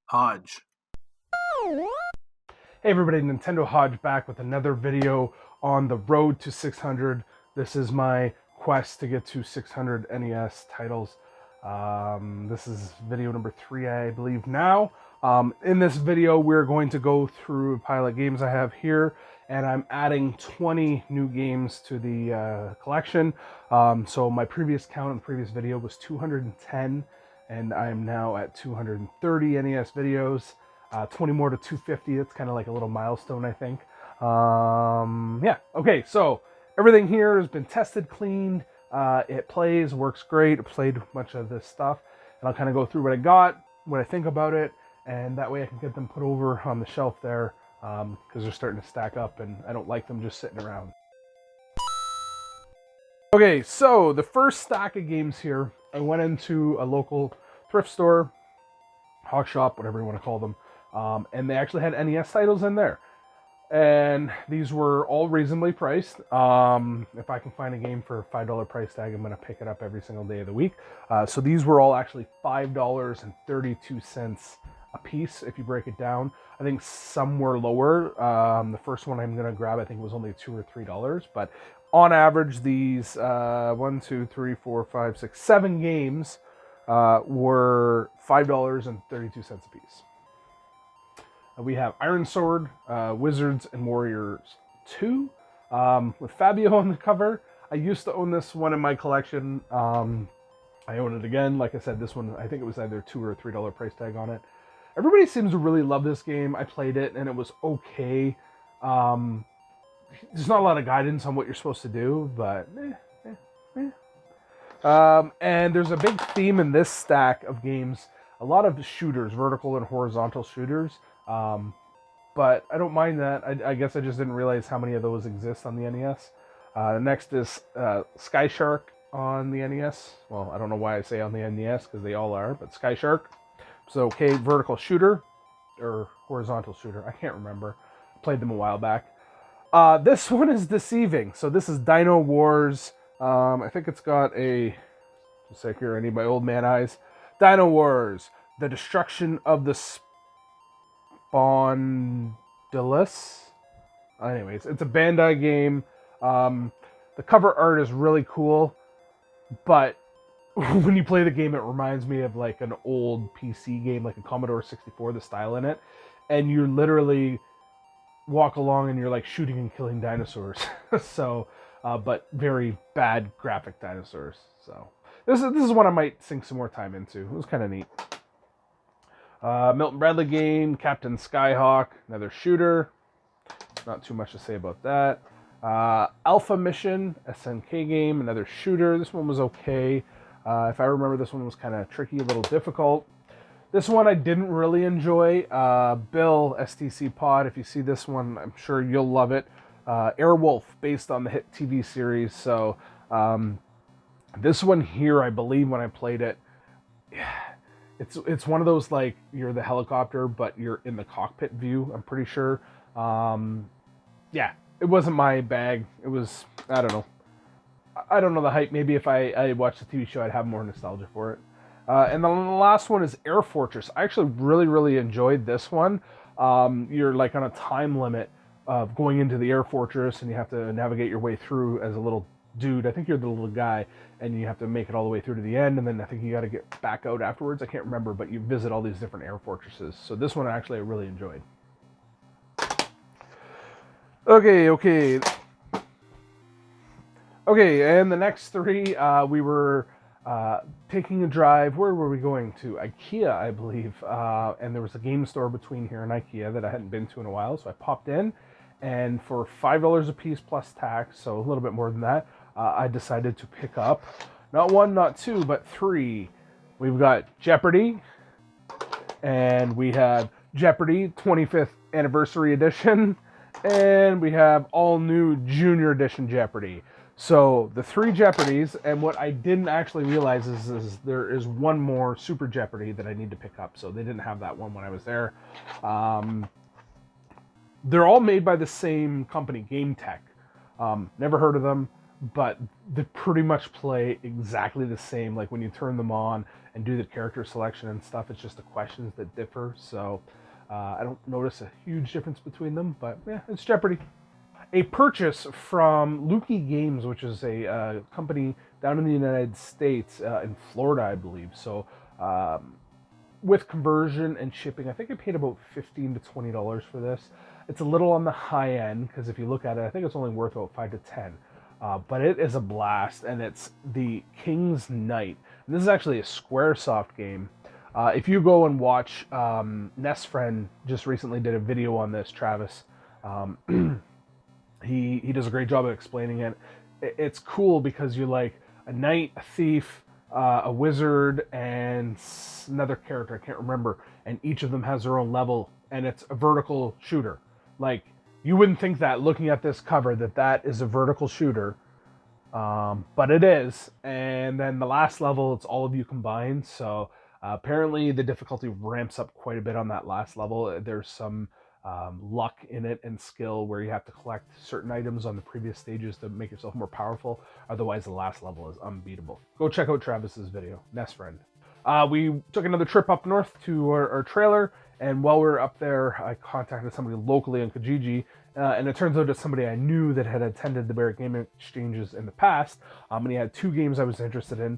Hodge. Hey everybody, Nintendo Hodge back with another video on the road to 600. This is my quest to get to 600 NES titles. This is video number 3, I believe now. In this video, we're going to go through a pile of games I have here, and I'm adding 20 new games to the collection. So my previous count in the previous video was 210, and I'm now at 230 NES videos. 20 more to 250. It's kind of like a little milestone, I think. Yeah, okay, so everything here has been tested, cleaned. It plays, works great. I played a bunch of this stuff, and I'll kind of go through what I got, what I think about it, and that way I can get them put over on the shelf there, because they're starting to stack up, and I don't like them just sitting around. Okay, so the first stack of games here, I went into a local thrift store, hawk shop, whatever you want to call them, and they actually had NES titles in there. And these were all reasonably priced. If I can find a game for a $5 price tag, I'm going to pick it up every single day of the week. So these were all actually $5.32 a piece if you break it down. I think some were lower. The first one I'm going to grab, I think, was only $2 or $3. But on average, these 7 games were $5.32 a piece. We have Iron Sword, Wizards and Warriors 2, with Fabio on the cover. I used to own this one in my collection. I own it again. Like I said, this one, I think it was either $2 or $3 price tag on it. Everybody seems to really love this game. I played it and it was okay. There's not a lot of guidance on what you're supposed to do, but and there's a big theme in this stack of games. A lot of shooters, vertical and horizontal shooters. But I don't mind that. I guess I just didn't realize how many of those exist on the NES. Next is Skyhawk on the NES. Well, I don't know why I say on the NES, because they all are, but Skyhawk. So, okay, vertical shooter, or horizontal shooter, I can't remember. I played them a while back. This one is deceiving. So this is Dino Wars. I think it's got a, just a sec here, I need my old man eyes. Dino Wars, the destruction of the Spondylus. Anyways, it's a Bandai game. The cover art is really cool, but when you play the game, it reminds me of like an old PC game, like a Commodore 64, the style in it, and you literally walk along and you're like shooting and killing dinosaurs. So, but very bad graphic dinosaurs. So this is one I might sink some more time into. It was kind of neat. Milton Bradley game, Captain Skyhawk, another shooter. Not too much to say about that. Alpha Mission, SNK game, another shooter. This one was okay. If I remember, this one was kind of tricky, a little difficult. This one I didn't really enjoy. Bill, STC Pod, if you see this one, I'm sure you'll love it. Airwolf, based on the hit TV series. So this one here, I believe when I played it, it's one of those, like, you're the helicopter, but you're in the cockpit view, I'm pretty sure. Yeah, it wasn't my bag. It was, I don't know. I don't know the hype. Maybe if I watched the TV show, I'd have more nostalgia for it. And the last one is Air Fortress. I actually really enjoyed this one. You're like on a time limit of going into the Air Fortress, and you have to navigate your way through as a little dude. I think you're the little guy, and you have to make it all the way through to the end, and then I think you got to get back out afterwards. I can't remember, but you visit all these different air fortresses. So this one actually I really enjoyed. Okay, and the next three, we were taking a drive. Where were we going to? IKEA, I believe. And there was a game store between here and IKEA that I hadn't been to in a while, so I popped in, and for $5 a piece plus tax, so a little bit more than that, I decided to pick up not one, not two, but three. We've got Jeopardy, and we have Jeopardy 25th Anniversary Edition, and we have all new Junior Edition Jeopardy. So the three Jeopardys, and what I didn't actually realize is there is one more Super Jeopardy that I need to pick up. So they didn't have that one when I was there. They're all made by the same company, Game Tech. Never heard of them. but they pretty much play exactly the same. Like when you turn them on and do the character selection and stuff, it's just the questions that differ. So I don't notice a huge difference between them, but yeah, it's Jeopardy. A purchase from Lukey Games, which is a company down in the United States, in Florida, I believe. So with conversion and shipping, I think I paid about $15 to $20 for this. It's a little on the high end because if you look at it, I think it's only worth about 5 to 10. But it is a blast, and it's the King's Knight. And this is actually a Squaresoft game. If you go and watch, NES Friend just recently did a video on this, Travis. He does a great job of explaining it. It's cool because you're like a knight, a thief, a wizard, and another character, I can't remember. And each of them has their own level, and it's a vertical shooter. Like, you wouldn't think that looking at this cover that is a vertical shooter, but it is. And then the last level, it's all of you combined. So apparently the difficulty ramps up quite a bit on that last level. There's some luck in it and skill where you have to collect certain items on the previous stages to make yourself more powerful. Otherwise, the last level is unbeatable. Go check out Travis's video, NES Friend. We took another trip up north to our trailer, and while we were up there, I contacted somebody locally on Kijiji, and it turns out it's somebody I knew that had attended the Barrie Game Exchanges in the past, and he had 2 games I was interested in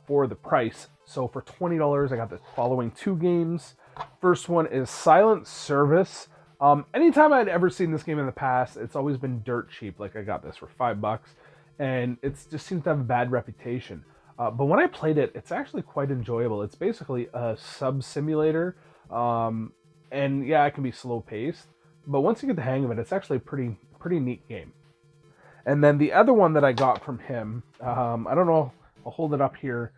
for the price. So for $20, I got the following 2 games. First one is Silent Service. Anytime I'd ever seen this game in the past, it's always been dirt cheap. Like, I got this for $5, and it just seems to have a bad reputation. But when I played it, it's actually quite enjoyable. It's basically a sub simulator, and yeah, it can be slow paced. But once you get the hang of it, it's actually a pretty neat game. And then the other one that I got from him, I don't know, I'll hold it up here.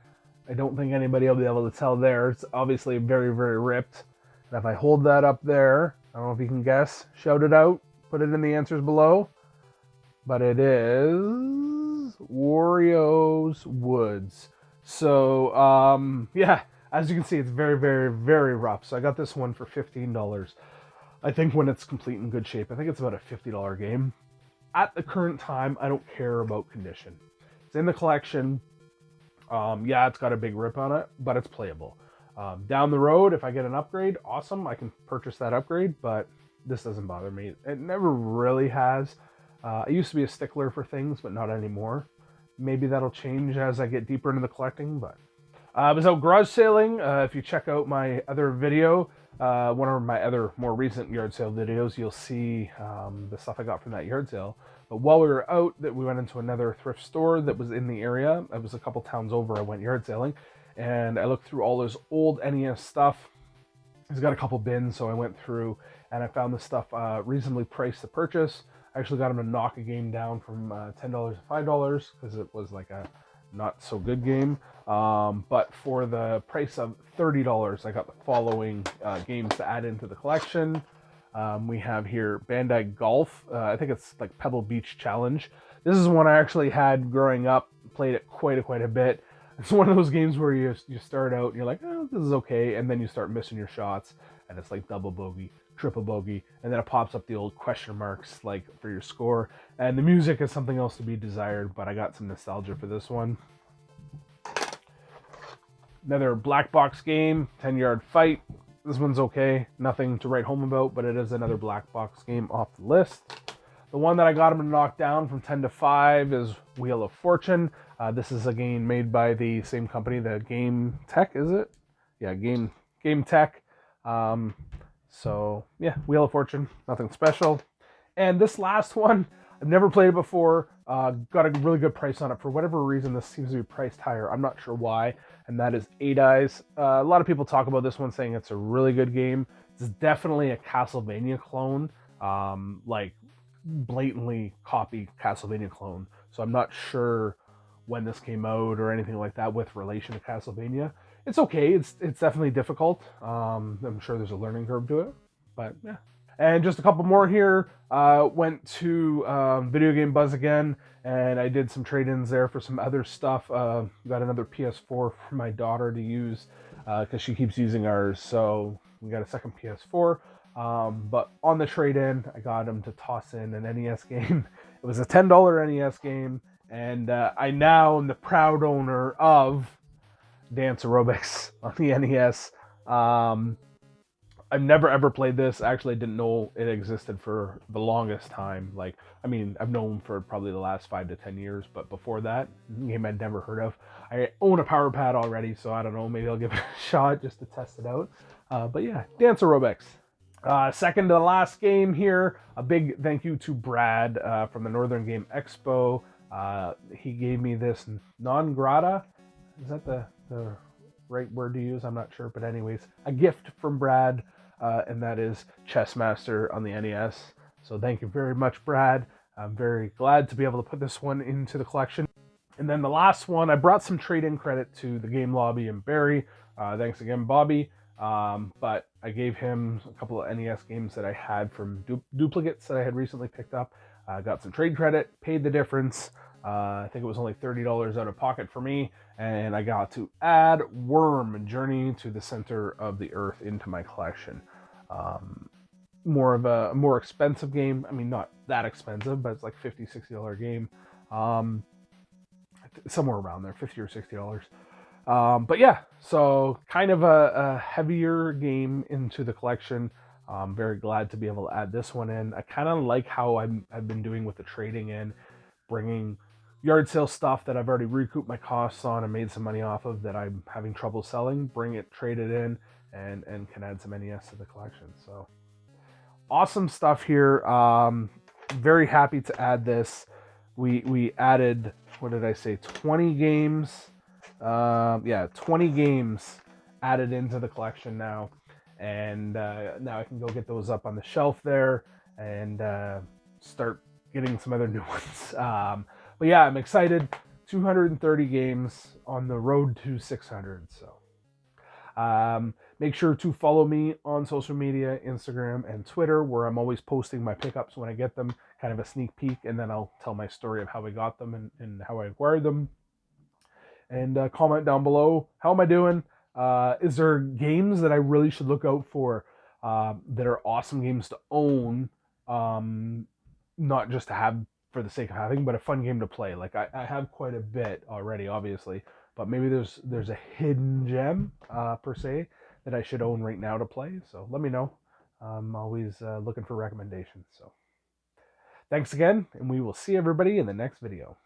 I don't think anybody will be able to tell there. It's obviously very, very ripped. And if I hold that up there, I don't know if you can guess, shout it out, put it in the answers below. But it is Wario's Woods. So, yeah, as you can see, it's very, very, very rough. So I got this one for $15. I think when it's complete in good shape, I think it's about a $50 game. At the current time, I don't care about condition. It's in the collection. Yeah, it's got a big rip on it, but it's playable. Down the road, if I get an upgrade, awesome, I can purchase that upgrade, but this doesn't bother me. It never really has. I used to be a stickler for things, but not anymore. Maybe that'll change as I get deeper into the collecting, but... I was out garage sailing. If you check out my other video, one of my other more recent yard sale videos, you'll see the stuff I got from that yard sale. But while we were out, we went into another thrift store that was in the area. It was a couple towns over. I went yard sailing, and I looked through all this old NES stuff. He's got a couple bins, so I went through and I found this stuff reasonably priced to purchase. I actually got him to knock a game down from $10 to $5 because it was like a not so good game. But for the price of $30, I got the following games to add into the collection. We have here Bandai Golf. I think it's like Pebble Beach Challenge. This is one I actually had growing up, played it quite a bit. It's one of those games where you start out and you're like, oh, this is okay, and then you start missing your shots, and it's like double bogey, triple bogey, and then it pops up the old question marks like for your score. And the music is something else to be desired, but I got some nostalgia for this one. Another black box game, 10-yard fight. This one's okay, nothing to write home about, but it is another black box game off the list. The one that I got him to knock down from 10 to 5 is Wheel of Fortune. This is a game made by the same company, the Game Tech, is it? Yeah, Game Tech. So, yeah, Wheel of Fortune, nothing special. And this last one, I've never played it before. Got a really good price on it. For whatever reason, this seems to be priced higher. I'm not sure why. And that is 8 Eyes. A lot of people talk about this one saying it's a really good game. It's definitely a Castlevania clone. Like, blatantly copy Castlevania clone. So I'm not sure when this came out or anything like that with relation to Castlevania. It's okay. It's definitely difficult. I'm sure there's a learning curve to it. But, yeah. And just a couple more here. Went to Video Game Buzz again, and I did some trade-ins there for some other stuff. Got another PS4 for my daughter to use because she keeps using ours. So we got a second PS4. But on the trade-in, I got him to toss in an NES game. It was a $10 NES game, And I now am the proud owner of Dance Aerobics on the NES. I've never ever played this. Actually, I didn't know it existed for the longest time. Like, I mean, I've known for probably the last 5 to 10 years, but before that, game I'd never heard of. I own a power pad already, so I don't know. Maybe I'll give it a shot just to test it out. But yeah, Dance Aerobics. Second to the last game here, a big thank you to Brad from the Northern Game Expo. He gave me this non grata. Is that the right word to use? I'm not sure, but anyways, a gift from Brad, and that is Chessmaster on the NES. So thank you very much, Brad. I'm very glad to be able to put this one into the collection. And then the last one, I brought some trade-in credit to the game lobby in Barrie. Thanks again, Bobby. But I gave him a couple of NES games that I had from duplicates that I had recently picked up. Got some trade credit, paid the difference. I think it was only $30 out of pocket for me, and I got to add Worm, Journey to the Center of the Earth, into my collection. More of a more expensive game. I mean, not that expensive, but it's like $50, $60 game. Somewhere around there, $50 or $60. But yeah, so kind of a heavier game into the collection. I'm very glad to be able to add this one in. I kind of like how I've been doing with the trading in, bringing yard sale stuff that I've already recouped my costs on and made some money off of that I'm having trouble selling, bring it, trade it in, and can add some NES to the collection. So awesome stuff here. Very happy to add this. We added, what did I say, 20 games? Yeah, 20 games added into the collection now. And now I can go get those up on the shelf there and start getting some other new ones. But yeah, I'm excited. 230 games on the road to 600. So make sure to follow me on social media, Instagram and Twitter, where I'm always posting my pickups when I get them, kind of a sneak peek, and then I'll tell my story of how I got them and how I acquired them. And comment down below, how am I doing? Is there games that I really should look out for that are awesome games to own, not just to have for the sake of having, but a fun game to play? Like I have quite a bit already, obviously, but maybe there's a hidden gem per se that I should own right now to play. So let me know. I'm always looking for recommendations. So thanks again, and we will see everybody in the next video.